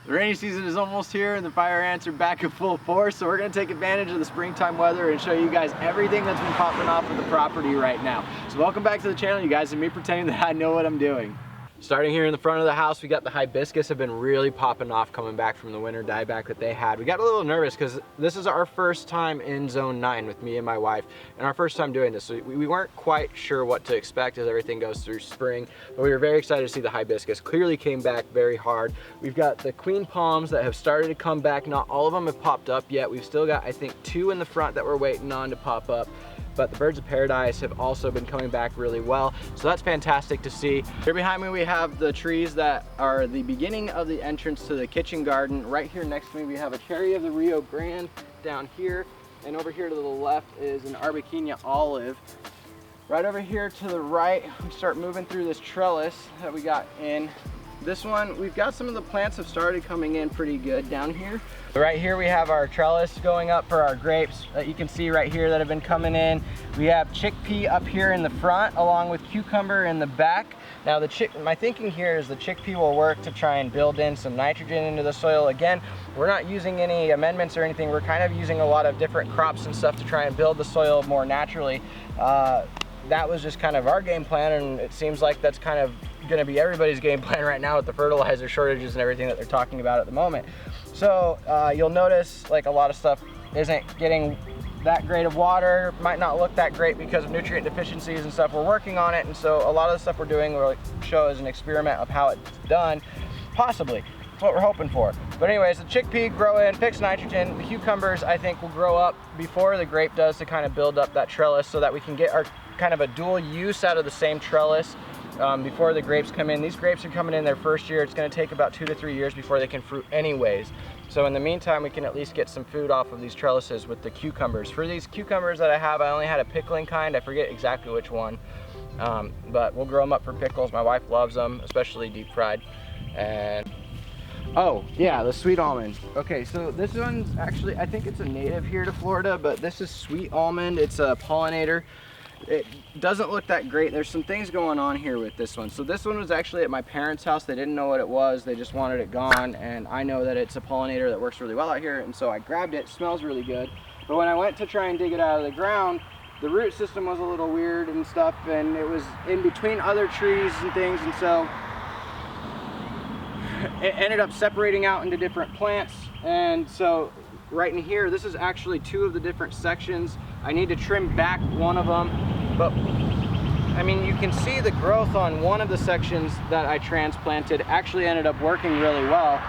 The rainy season is almost here and the fire ants are back in full force, so we're going to take advantage of the springtime weather and show you guys everything that's been popping off of the property right now. So welcome back to the channel, you guys, and me pretending that I know what I'm doing. Starting here in the front of the house, we got the hibiscus have been really popping off coming back from the winter dieback that they had. We got a little nervous because this is our first time in zone 9 with me and my wife, and our first time doing this. So we weren't quite sure what to expect as everything goes through spring, but we were very excited to see the hibiscus. Clearly came back very hard. We've got the queen palms that have started to come back. Not all of them have popped up yet. We've still got, I think, 2 in the front that we're waiting on to pop up. But the birds of paradise have also been coming back really well. So that's fantastic to see. Here behind me, we have the trees that are the beginning of the entrance to the kitchen garden. Right here next to me, we have a cherry of the Rio Grande down here. And over here to the left is an Arbequina olive. Right over here to the right, we start moving through this trellis that we got in. This one, we've got some of the plants have started coming in pretty good down here. Right here we have our trellis going up for our grapes that you can see right here that have been coming in. We have chickpea up here in the front along with cucumber in the back. Now my thinking here is the chickpea will work to try and build in some nitrogen into the soil. Again, we're not using any amendments or anything. We're kind of using a lot of different crops and stuff to try and build the soil more naturally. That was just kind of our game plan, and it seems like that's kind of going to be everybody's game plan right now with the fertilizer shortages and everything that they're talking about at the moment. So you'll notice like a lot of stuff isn't getting that great of water, might not look that great because of nutrient deficiencies and stuff. We're working on it, and so a lot of the stuff we're doing will show as an experiment of how it's done, possibly. That's what we're hoping for. But anyways, the chickpea grow in, fix nitrogen. The cucumbers I think will grow up before the grape does to kind of build up that trellis so that we can get our kind of a dual use out of the same trellis before the grapes come in. These grapes are coming in their first year. It's going to take about 2 to 3 years before they can fruit anyways. So in the meantime, we can at least get some food off of these trellises with the cucumbers. For these cucumbers that I have, I only had a pickling kind. I forget exactly which one, but we'll grow them up for pickles. My wife loves them, especially deep fried. And oh yeah, the sweet almond. Okay, so this one's actually, I think it's a native here to Florida, but this is sweet almond. It's a pollinator. It doesn't look that great. There's some things going on here with this one. So this one was actually at my parents' house. They didn't know what it was. They just wanted it gone. And I know that it's a pollinator that works really well out here. And so I grabbed it. It smells really good. But when I went to try and dig it out of the ground, the root system was a little weird and stuff. And it was in between other trees and things. And so it ended up separating out into different plants. And so right in here, this is actually 2 of the different sections. I need to trim back one of them, but I mean, you can see the growth on one of the sections that I transplanted actually ended up working really well.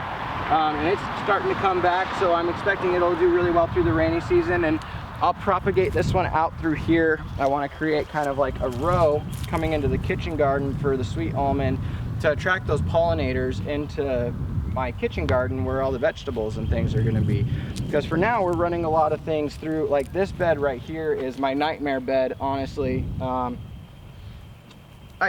And it's starting to come back, so I'm expecting it'll do really well through the rainy season, and I'll propagate this one out through here. I want to create kind of like a row coming into the kitchen garden for the sweet almond to attract those pollinators into my kitchen garden where all the vegetables and things are going to be. Because for now we're running a lot of things through, like this bed right here is my nightmare bed, honestly. I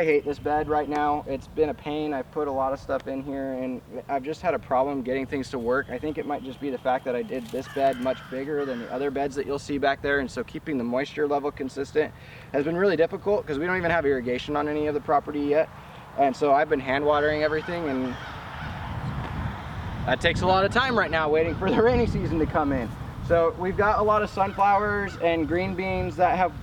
hate this bed right now. It's been a pain. I've put a lot of stuff in here and I've just had a problem getting things to work. I think it might just be the fact that I did this bed much bigger than the other beds that you'll see back there, and so keeping the moisture level consistent has been really difficult because we don't even have irrigation on any of the property yet. And so I've been hand watering everything, and that takes a lot of time right now waiting for the rainy season to come in. So we've got a lot of sunflowers and green beans that have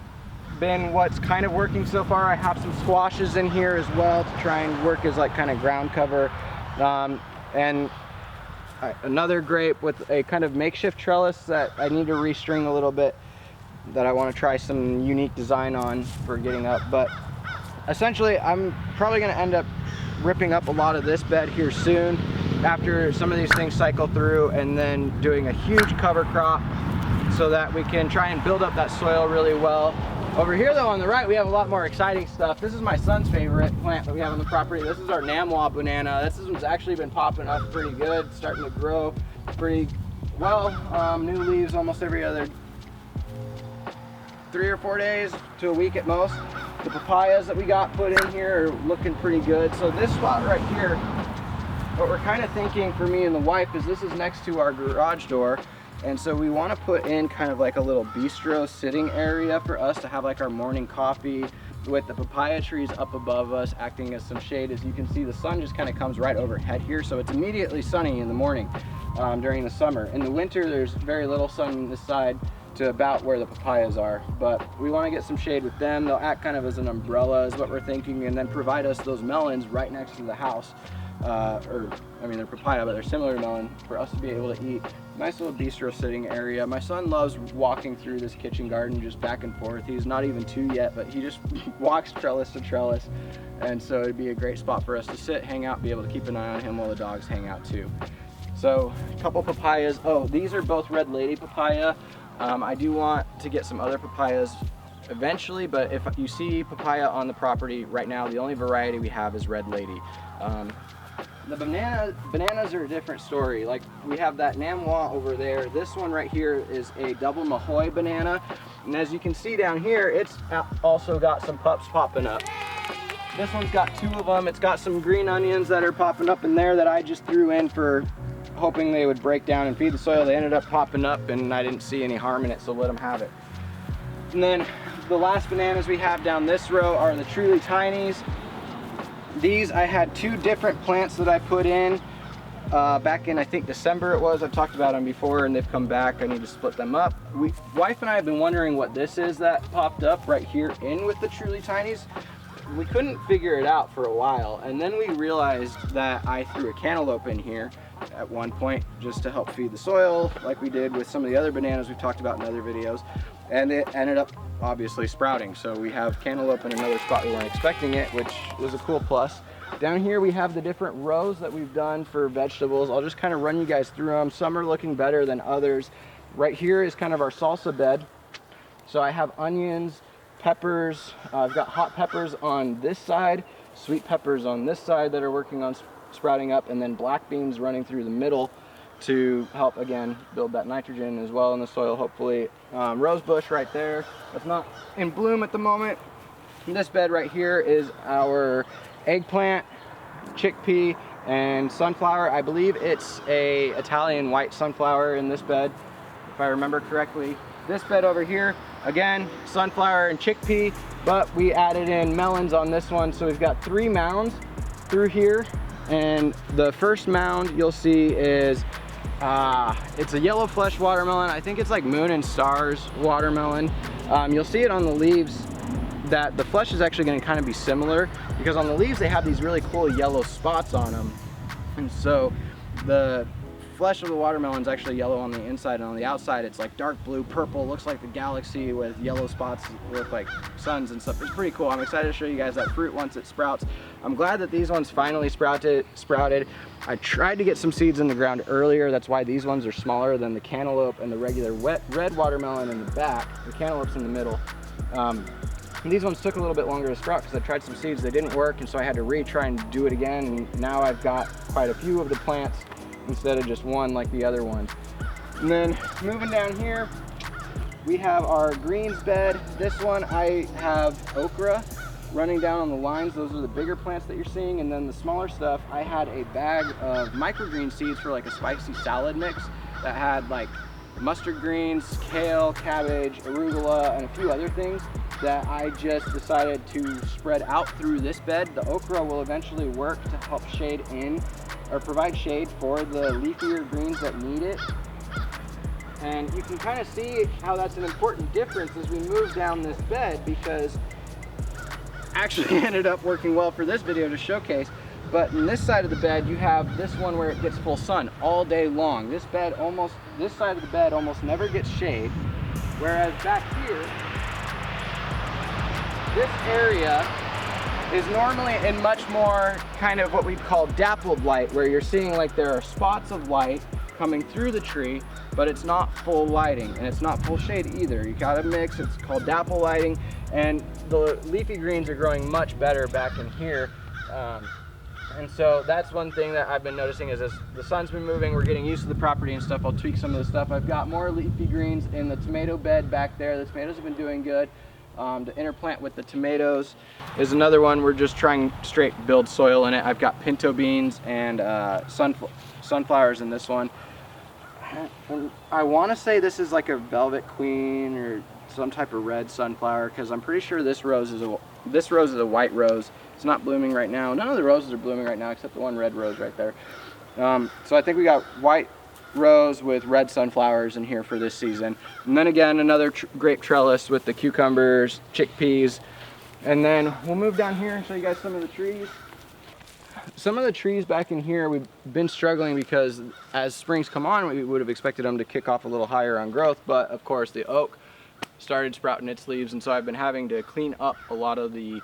been what's kind of working so far. I have some squashes in here as well to try and work as like kind of ground cover. And another grape with a kind of makeshift trellis that I need to restring a little bit that I want to try some unique design on for getting up. But essentially I'm probably going to end up ripping up a lot of this bed here soon after some of these things cycle through, and then doing a huge cover crop so that we can try and build up that soil really well. Over here though on the right we have a lot more exciting stuff. This is my son's favorite plant that we have on the property. This is our Guava banana. This one's actually been popping up pretty good, starting to grow pretty well. New leaves almost every other 3 or 4 days to a week at most. The papayas that we got put in here are looking pretty good. So this spot right here, what we're kind of thinking for me and the wife is this is next to our garage door, and so we want to put in kind of like a little bistro sitting area for us to have like our morning coffee, with the papaya trees up above us acting as some shade. As you can see, the sun just kind of comes right overhead here, so it's immediately sunny in the morning during the summer. In the winter, there's very little sun on this side to about where the papayas are, but we want to get some shade with them. They'll act kind of as an umbrella is what we're thinking, and then provide us those melons right next to the house. I mean, they're papaya, but they're similar to melon, for us to be able to eat. Nice little bistro sitting area. My son loves walking through this kitchen garden just back and forth. He's not even 2 yet, but he just walks trellis to trellis. And so it'd be a great spot for us to sit, hang out, be able to keep an eye on him while the dogs hang out too. So a couple papayas. Oh, these are both Red Lady papaya. I do want to get some other papayas eventually, but if you see papaya on the property right now, the only variety we have is Red Lady. The bananas are a different story. Like, we have that Namwa over there. This one right here is a double Mahoy banana. And as you can see down here, it's also got some pups popping up. This one's got 2 of them. It's got some green onions that are popping up in there that I just threw in for hoping they would break down and feed the soil. They ended up popping up and I didn't see any harm in it, so let them have it. And then the last bananas we have down this row are the Truly Tinies. These, I had 2 different plants that I put in back in, I think, December it was. I've talked about them before and they've come back. I need to split them up. Wife and I have been wondering what this is that popped up right here in with the Truly Tinies. We couldn't figure it out for a while, and then we realized that I threw a cantaloupe in here at one point just to help feed the soil, like we did with some of the other bananas we've talked about in other videos, and it ended up obviously sprouting. So we have cantaloupe in another spot we weren't expecting it, which was a cool plus. Down here we have the different rows that we've done for vegetables. I'll just kind of run you guys through them. Some are looking better than others. Right here is kind of our salsa bed. So I have onions, peppers, I've got hot peppers on this side, sweet peppers on this side that are working on sprouting up, and then black beans running through the middle to help, again, build that nitrogen as well in the soil, hopefully. Rose bush right there, that's not in bloom at the moment. And this bed right here is our eggplant, chickpea, and sunflower. I believe it's a Italian white sunflower in this bed, if I remember correctly. This bed over here, again, sunflower and chickpea, but we added in melons on this one. So we've got 3 mounds through here. And the first mound you'll see is, it's a yellow flesh watermelon. I think it's like Moon and Stars watermelon. You'll see it on the leaves that the flesh is actually going to kind of be similar, because on the leaves they have these really cool yellow spots on them. And so the flesh of the watermelon is actually yellow on the inside, and on the outside it's like dark blue, purple, looks like the galaxy with yellow spots look like suns and stuff. It's pretty cool. I'm excited to show you guys that fruit once it sprouts. I'm glad that these ones finally sprouted. I tried to get some seeds in the ground earlier. That's why these ones are smaller than the cantaloupe and the regular red watermelon in the back. The cantaloupe's in the middle. And these ones took a little bit longer to sprout because I tried some seeds, they didn't work, and so I had to retry and do it again. And now I've got quite a few of the plants instead of just one like the other ones. And then moving down here, we have our greens bed. This one I have okra running down on the lines. Those are the bigger plants that you're seeing. And then the smaller stuff, I had a bag of microgreen seeds for like a spicy salad mix that had like mustard greens, kale, cabbage, arugula, and a few other things that I just decided to spread out through this bed. The okra will eventually work to help shade in or provide shade for the leafier greens that need it. And you can kind of see how that's an important difference as we move down this bed, because actually ended up working well for this video to showcase. But in this side of the bed, you have this one where it gets full sun all day long. This side of the bed almost never gets shade. Whereas back here, this area is normally in much more kind of what we'd call dappled light, where you're seeing like there are spots of light coming through the tree, but it's not full lighting and it's not full shade either. You gotta mix, it's called dapple lighting, and the leafy greens are growing much better back in here. And so that's one thing that I've been noticing is as the sun's been moving, we're getting used to the property and stuff. I'll tweak some of the stuff. I've got more leafy greens in the tomato bed back there. The tomatoes have been doing good. To interplant with the tomatoes is another one. We're just trying straight build soil in it. I've got pinto beans and sunflowers in this one. And I want to say this is like a velvet queen or some type of red sunflower, because I'm pretty sure this rose is This rose is a white rose. It's not blooming right now. None of the roses are blooming right now except the one red rose right there. So I think we got white rose with red sunflowers in here for this season. And then again, another grape trellis with the cucumbers, chickpeas. And then we'll move down here and show you guys some of the trees. Some of the trees back in here, we've been struggling because as springs come on, we would have expected them to kick off a little higher on growth, but of course the oak started sprouting its leaves, and so I've been having to clean up a lot of the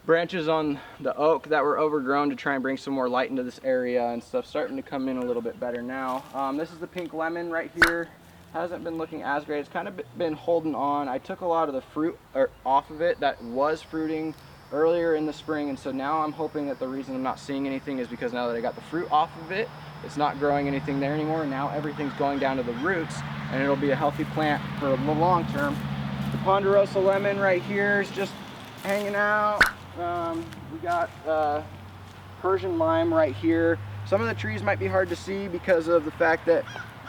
branches on the oak that were overgrown to try and bring some more light into this area, and stuff starting to come in a little bit better now. This is the pink lemon right here. Hasn't been looking as great. It's kind of been holding on. I took a lot of the fruit off of it that was fruiting earlier in the spring, and so now I'm hoping that the reason I'm not seeing anything is because now that I got the fruit off of it, it's not growing anything there anymore. Now everything's going down to the roots, and it'll be a healthy plant for the long term. The ponderosa lemon right here is just hanging out. We got Persian lime right here. Some of the trees might be hard to see because of the fact that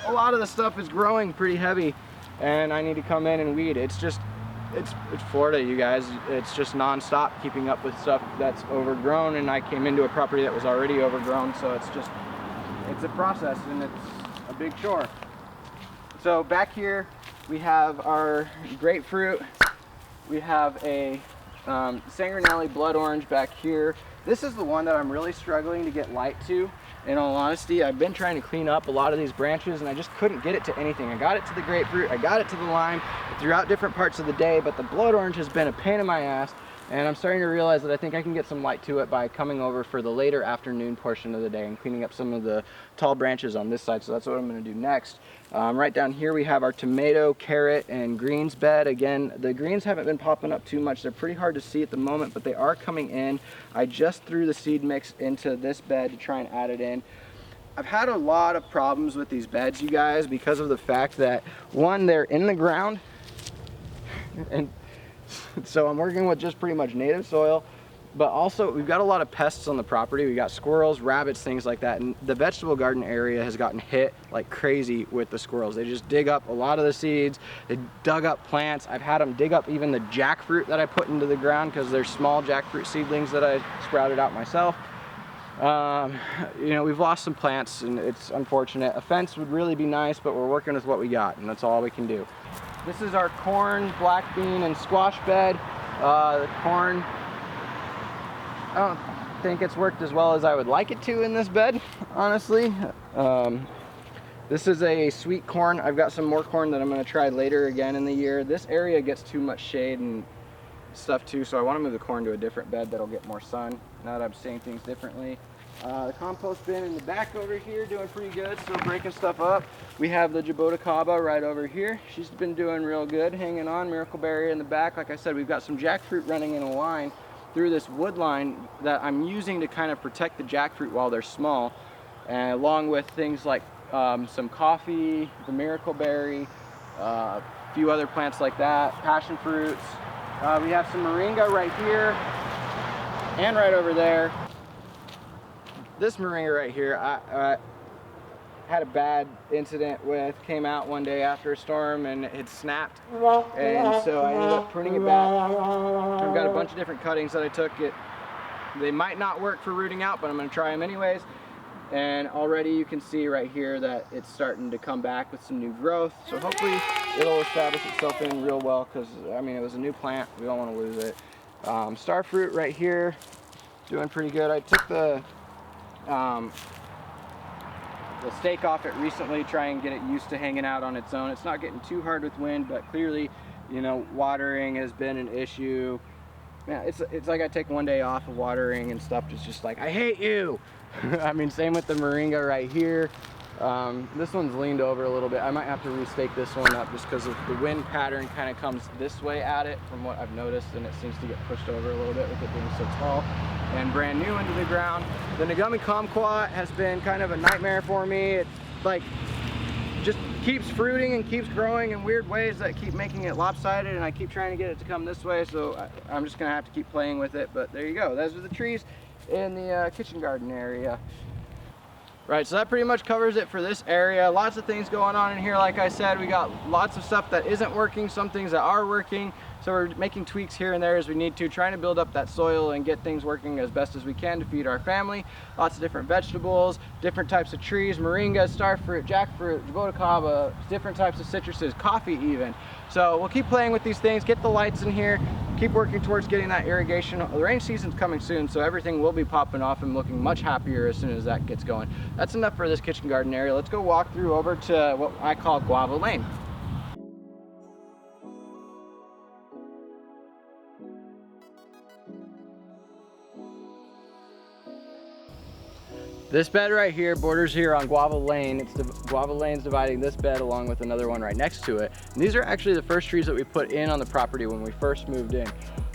a lot of the stuff is growing pretty heavy, and I need to come in and weed. It's Florida, you guys. It's just non-stop keeping up with stuff that's overgrown, and I came into a property that was already overgrown, so it's a process, and it's a big chore. So back here we have our grapefruit. We have a Sangranelli blood orange back here. This is the one that I'm really struggling to get light to. In all honesty, I've been trying to clean up a lot of these branches, and I just couldn't get it to anything. I got it to the grapefruit, I got it to the lime throughout different parts of the day, but the blood orange has been a pain in my ass, and I'm starting to realize that I think I can get some light to it by coming over for the later afternoon portion of the day and cleaning up some of the tall branches on this side. So that's what I'm going to do next. Right down here we have our tomato, carrot, and greens bed. Again, the greens haven't been popping up too much. They're pretty hard to see at the moment, but they are coming in. I just threw the seed mix into this bed to try and add it in. I've had a lot of problems with these beds, you guys, because of the fact that, one, they're in the ground, and so I'm working with just pretty much native soil, but also we've got a lot of pests on the property. We got squirrels, rabbits, things like that, and the vegetable garden area has gotten hit like crazy with the squirrels. They just dig up a lot of the seeds. They dug up plants. I've had them dig up even the jackfruit that I put into the ground because they're small jackfruit seedlings that I sprouted out myself. You know, we've lost some plants, and it's unfortunate. A fence would really be nice, but we're working with what we got, and that's all we can do. This is our corn, black bean, and squash bed. The corn, I don't think it's worked as well as I would like it to in this bed, honestly. This is a sweet corn. I've got some more corn that I'm going to try later again in the year. This area gets too much shade and stuff too, so I want to move the corn to a different bed that'll get more sun, now that I'm seeing things differently. The compost bin in the back over here doing pretty good, still breaking stuff up. We have the jaboticaba right over here. She's been doing real good, hanging on. Miracleberry in the back. Like I said, we've got some jackfruit running in a line through this wood line that I'm using to kind of protect the jackfruit while they're small, and along with things like some coffee, the miracleberry, a few other plants like that, passion fruits. We have some moringa right here and right over there. This moringa right here, I had a bad incident with. Came out one day after a storm and it snapped, and so I ended up pruning it back. I've got a bunch of different cuttings that I took. They might not work for rooting out, but I'm going to try them anyways. And already you can see right here that it's starting to come back with some new growth. So hopefully it'll establish itself in real well, because I mean, it was a new plant. We don't want to lose it. Starfruit right here, doing pretty good. I took the stake off it recently, try and get it used to hanging out on its own. It's not getting too hard with wind, but clearly, you know, watering has been an issue. Yeah, it's like I take one day off of watering and stuff. It's just like, I hate you. I mean, same with the moringa right here. This one's leaned over a little bit. I might have to restake this one up just because of the wind pattern kind of comes this way at it from what I've noticed, and it seems to get pushed over a little bit with it being so tall and brand new into the ground. The Nagumi kumquat has been kind of a nightmare for me. It like just keeps fruiting and keeps growing in weird ways that keep making it lopsided, and I keep trying to get it to come this way, so I'm just gonna have to keep playing with it. But there you go, those are the trees in the kitchen garden area. Right, so that pretty much covers it for this area. Lots of things going on in here. Like I said, we got lots of stuff that isn't working, some things that are working. So we're making tweaks here and there as we need to, trying to build up that soil and get things working as best as we can to feed our family. Lots of different vegetables, different types of trees, moringa, starfruit, jackfruit, jaboticaba, different types of citruses, coffee even. So we'll keep playing with these things, get the lights in here, keep working towards getting that irrigation. The rain season's coming soon, so everything will be popping off and looking much happier as soon as that gets going. That's enough for this kitchen garden area. Let's go walk through over to what I call Guava Lane. This bed right here borders here on Guava Lane. Guava Lane's dividing this bed along with another one right next to it. And these are actually the first trees that we put in on the property when we first moved in.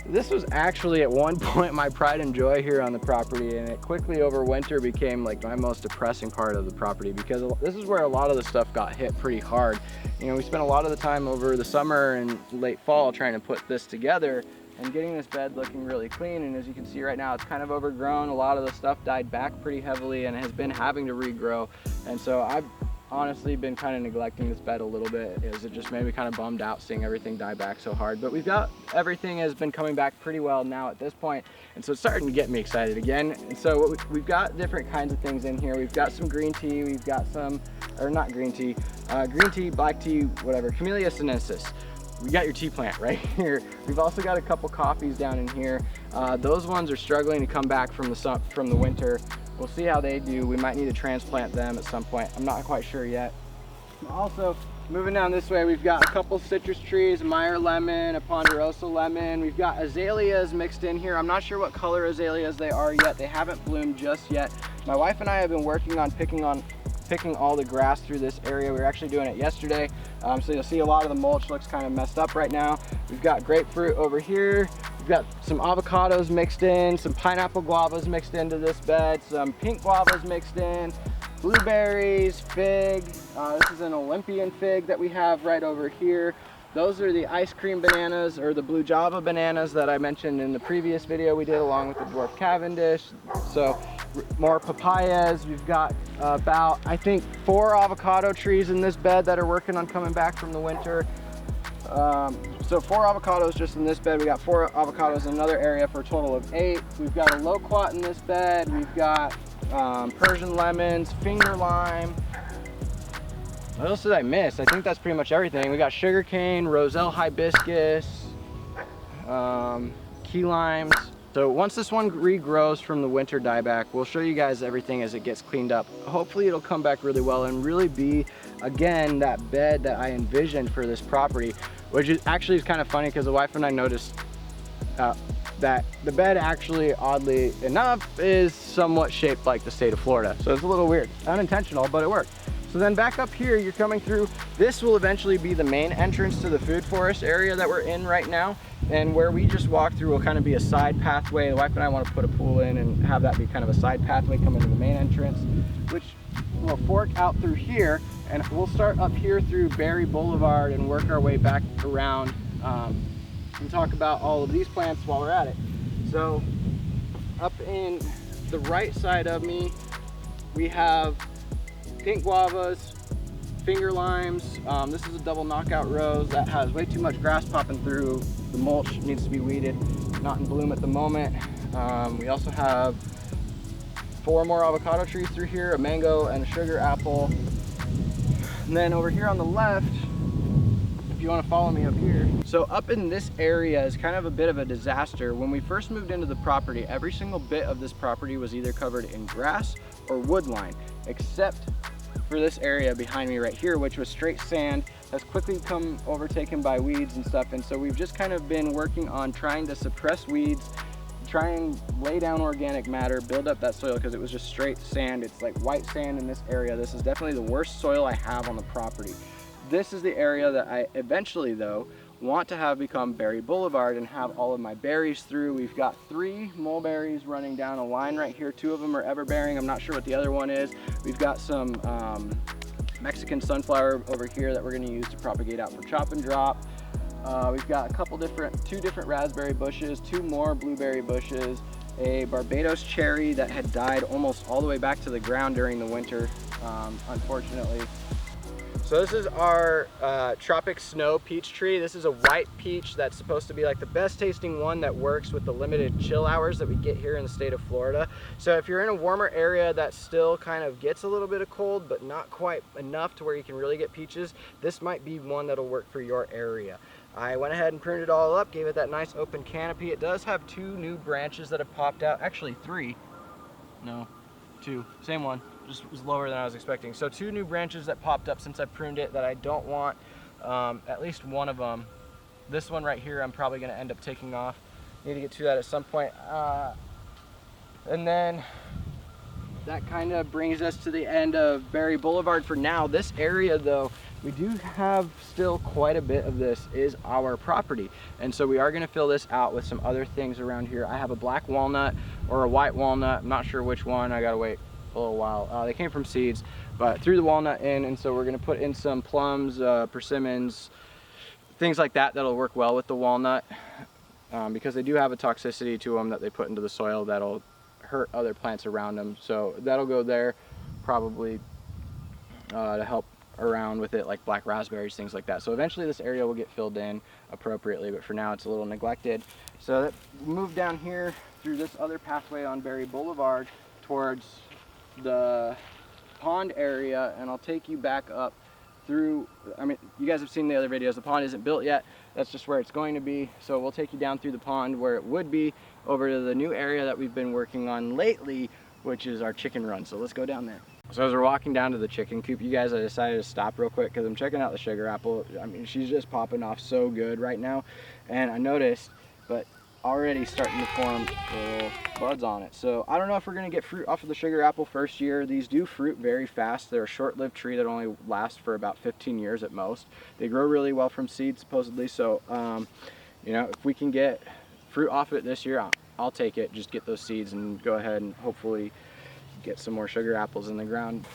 This was actually at one point my pride and joy here on the property, and it quickly over winter became like my most depressing part of the property, because this is where a lot of the stuff got hit pretty hard. You know, we spent a lot of the time over the summer and late fall trying to put this together and getting this bed looking really clean, and as you can see right now, it's kind of overgrown. A lot of the stuff died back pretty heavily and has been having to regrow, and so I've honestly been kind of neglecting this bed a little bit, as it just made me kind of bummed out seeing everything die back so hard. But everything has been coming back pretty well now at this point, and so it's starting to get me excited again. And so we've got different kinds of things in here. We've got some green tea, we've got some, or not green tea, black tea, whatever, Camellia sinensis. We got your tea plant right here. We've also got a couple coffees down in here. Those ones are struggling to come back from the winter. We'll see how they do. We might need to transplant them at some point. I'm not quite sure yet. Also, moving down this way, we've got a couple citrus trees, a Meyer lemon, a Ponderosa lemon. We've got azaleas mixed in here. I'm not sure what color azaleas they are yet. They haven't bloomed just yet. My wife and I have been working on picking all the grass through this area. We were actually doing it yesterday. So you'll see a lot of the mulch looks kind of messed up right now. We've got grapefruit over here. We've got some avocados mixed in, some pineapple guavas mixed into this bed, some pink guavas mixed in, blueberries, fig. This is an Olympian fig that we have right over here. Those are the ice cream bananas, or the blue Java bananas that I mentioned in the previous video we did, along with the dwarf Cavendish. So more papayas. We've got about, I think, 4 avocado trees in this bed that are working on coming back from the winter. So 4 avocados just in this bed. We got 4 avocados in another area for a total of 8. We've got a loquat in this bed. We've got Persian lemons, finger lime. What else did I miss? I think that's pretty much everything. We got sugarcane, roselle hibiscus, key limes. So once this one regrows from the winter dieback, we'll show you guys everything as it gets cleaned up. Hopefully it'll come back really well and really be, again, that bed that I envisioned for this property, which is actually kind of funny because the wife and I noticed that the bed actually, oddly enough, is somewhat shaped like the state of Florida. So it's a little weird, unintentional, but it worked. So then back up here, you're coming through, this will eventually be the main entrance to the food forest area that we're in right now. And where we just walk through will kind of be a side pathway. The wife and I want to put a pool in and have that be kind of a side pathway coming to the main entrance, which will fork out through here. And we'll start up here through Berry Boulevard and work our way back around and talk about all of these plants while we're at it. So up in the right side of me, we have pink guavas, finger limes. This is a double knockout rose that has way too much grass popping through. The mulch needs to be weeded, not in bloom at the moment. We also have 4 more avocado trees through here, a mango and a sugar apple. And then over here on the left, if you want to follow me up here. So up in this area is kind of a bit of a disaster. When we first moved into the property, every single bit of this property was either covered in grass or wood line, except for this area behind me right here, which was straight sand, has quickly become overtaken by weeds and stuff. And so we've just kind of been working on trying to suppress weeds, try and lay down organic matter, build up that soil, because it was just straight sand. It's like white sand in this area. This is definitely the worst soil I have on the property. This is the area that I eventually, though, want to have become Berry Boulevard and have all of my berries through. We've got 3 mulberries running down a line right here. 2 of them are everbearing. I'm not sure what the other one is. We've got some Mexican sunflower over here that we're going to use to propagate out for chop and drop. We've got a couple 2 different raspberry bushes, 2 more blueberry bushes, a Barbados cherry that had died almost all the way back to the ground during the winter, unfortunately. So this is our Tropic Snow peach tree. This is a white peach that's supposed to be like the best tasting one that works with the limited chill hours that we get here in the state of Florida. So if you're in a warmer area that still kind of gets a little bit of cold, but not quite enough to where you can really get peaches, this might be one that'll work for your area. I went ahead and pruned it all up, gave it that nice open canopy. It does have 2 new branches that have popped out. Actually 3, no, 2, same one. Just was lower than I was expecting. So 2 new branches that popped up since I pruned it that I don't want. At least one of them. This one right here I'm probably going to end up taking off. Need to get to that at some point. And then that kind of brings us to the end of Berry Boulevard for now. This area though, we do have still quite a bit of this is our property. And so we are going to fill this out with some other things around here. I have a black walnut or a white walnut. I'm not sure which one. I got to wait a little while. They came from seeds, but threw the walnut in, and so we're going to put in some plums, persimmons, things like that that'll work well with the walnut, because they do have a toxicity to them that they put into the soil that'll hurt other plants around them. So that'll go there probably to help around with it, like black raspberries, things like that. So eventually this area will get filled in appropriately, but for now it's a little neglected. So that move down here through this other pathway on Berry Boulevard towards the pond area, and I'll take you back up through, I mean, you guys have seen the other videos. The pond isn't built yet. That's just where it's going to be. So we'll take you down through the pond where it would be over to the new area that we've been working on lately, which is our chicken run. So let's go down there. So as we're walking down to the chicken coop, you guys, I decided to stop real quick because I'm checking out the sugar apple. I mean, she's just popping off so good right now. And I noticed, but already starting to form little buds on it. So I don't know if we're going to get fruit off of the sugar apple first year. These do fruit very fast. They're a short-lived tree that only lasts for about 15 years at most. They grow really well from seeds supposedly. So you know, if we can get fruit off of it this year, I'll take it. Just get those seeds and go ahead and hopefully get some more sugar apples in the ground.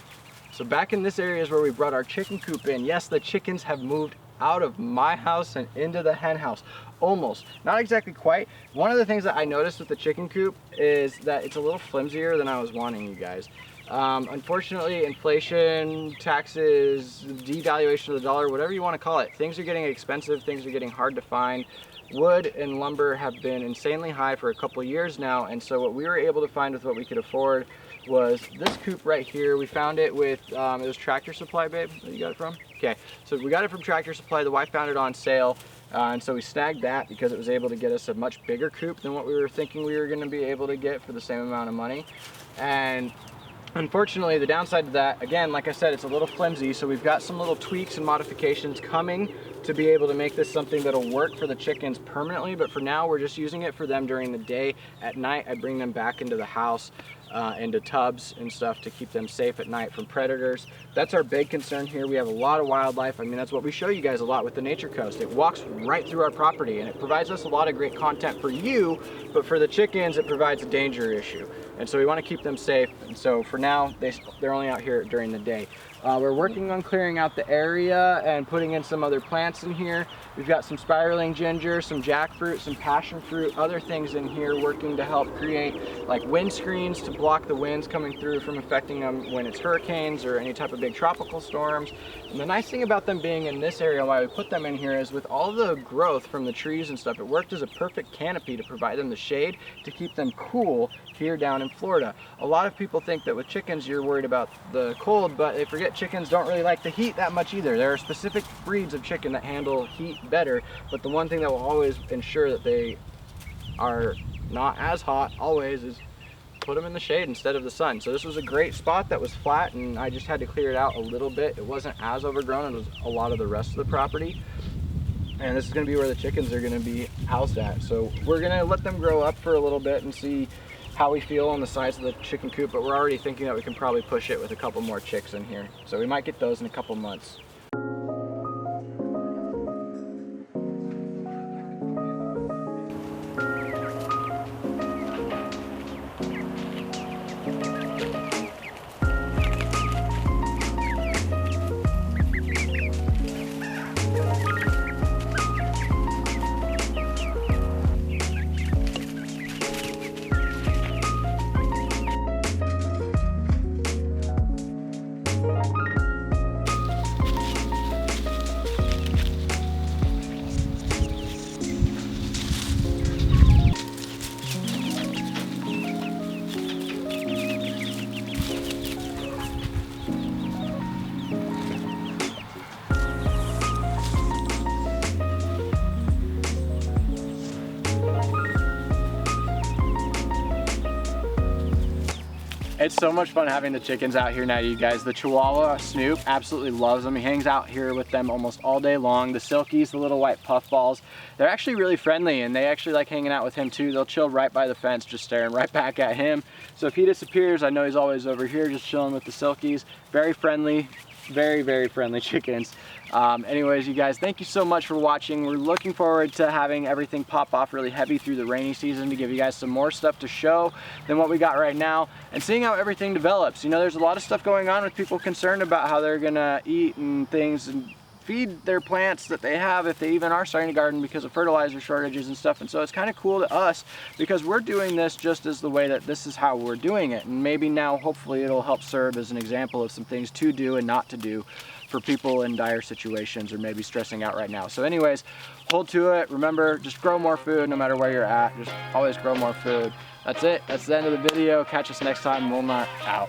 So back in this area is where we brought our chicken coop in. Yes, the chickens have moved out of my house and into the hen house. Almost, not exactly quite. One of the things that I noticed with the chicken coop is that it's a little flimsier than I was wanting, you guys. Unfortunately, inflation, taxes, devaluation of the dollar, whatever you want to call it, things are getting expensive, things are getting hard to find. Wood and lumber have been insanely high for a couple of years now, and so what we were able to find with what we could afford was this coop right here. We found it with, it was Tractor Supply, babe, that you got it from? Okay, so we got it from Tractor Supply. The wife found it on sale, and so we snagged that because it was able to get us a much bigger coop than what we were thinking we were going to be able to get for the same amount of money. And unfortunately, the downside to that, again, like I said, it's a little flimsy, so we've got some little tweaks and modifications coming to be able to make this something that'll work for the chickens permanently, but for now we're just using it for them during the day. At night I bring them back into the house, into tubs and stuff to keep them safe at night from predators. That's our big concern here. We have a lot of wildlife. I mean, that's what we show you guys a lot with the Nature Coast. It walks right through our property and it provides us a lot of great content for you, but for the chickens it provides a danger issue. And so we want to keep them safe, and so for now they're only out here during the day. We're working on clearing out the area and putting in some other plants in here. We've got some spiraling ginger, some jackfruit, some passion fruit, other things in here working to help create like wind screens to block the winds coming through from affecting them when it's hurricanes or any type of big tropical storms. And the nice thing about them being in this area, why we put them in here, is with all the growth from the trees and stuff, it worked as a perfect canopy to provide them the shade to keep them cool here down in Florida. A lot of people think that with chickens you're worried about the cold, but they forget chickens don't really like the heat that much either. There are specific breeds of chicken that handle heat better, but the one thing that will always ensure that they are not as hot always is put them in the shade instead of the sun. So this was a great spot that was flat, and I just had to clear it out a little bit. It wasn't as overgrown as a lot of the rest of the property. And this is going to be where the chickens are going to be housed at. So we're going to let them grow up for a little bit and see how we feel on the size of the chicken coop, but we're already thinking that we can probably push it with a couple more chicks in here. So we might get those in a couple months. It's so much fun having the chickens out here now, you guys. The Chihuahua, Snoop, absolutely loves them. He hangs out here with them almost all day long. The Silkies, the little white puffballs, they're actually really friendly, and they actually like hanging out with him too. They'll chill right by the fence, just staring right back at him. So if he disappears, I know he's always over here just chilling with the Silkies. Very friendly, very, very friendly chickens. Anyways, you guys, thank you so much for watching. We're looking forward to having everything pop off really heavy through the rainy season to give you guys some more stuff to show than what we got right now, and seeing how everything develops. You know, there's a lot of stuff going on with people concerned about how they're gonna eat and things and feed their plants that they have, if they even are starting to garden, because of fertilizer shortages and stuff. And so it's kind of cool to us because we're doing this just as the way that this is how we're doing it. And maybe now, hopefully, it'll help serve as an example of some things to do and not to do for people in dire situations or maybe stressing out right now. So anyways, hold to it. Remember, just grow more food no matter where you're at. Just always grow more food. That's it. That's the end of the video. Catch us next time. Walnut out.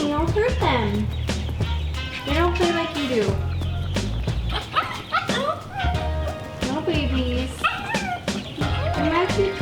Don't hurt them. They don't play like you do. No babies. You're not too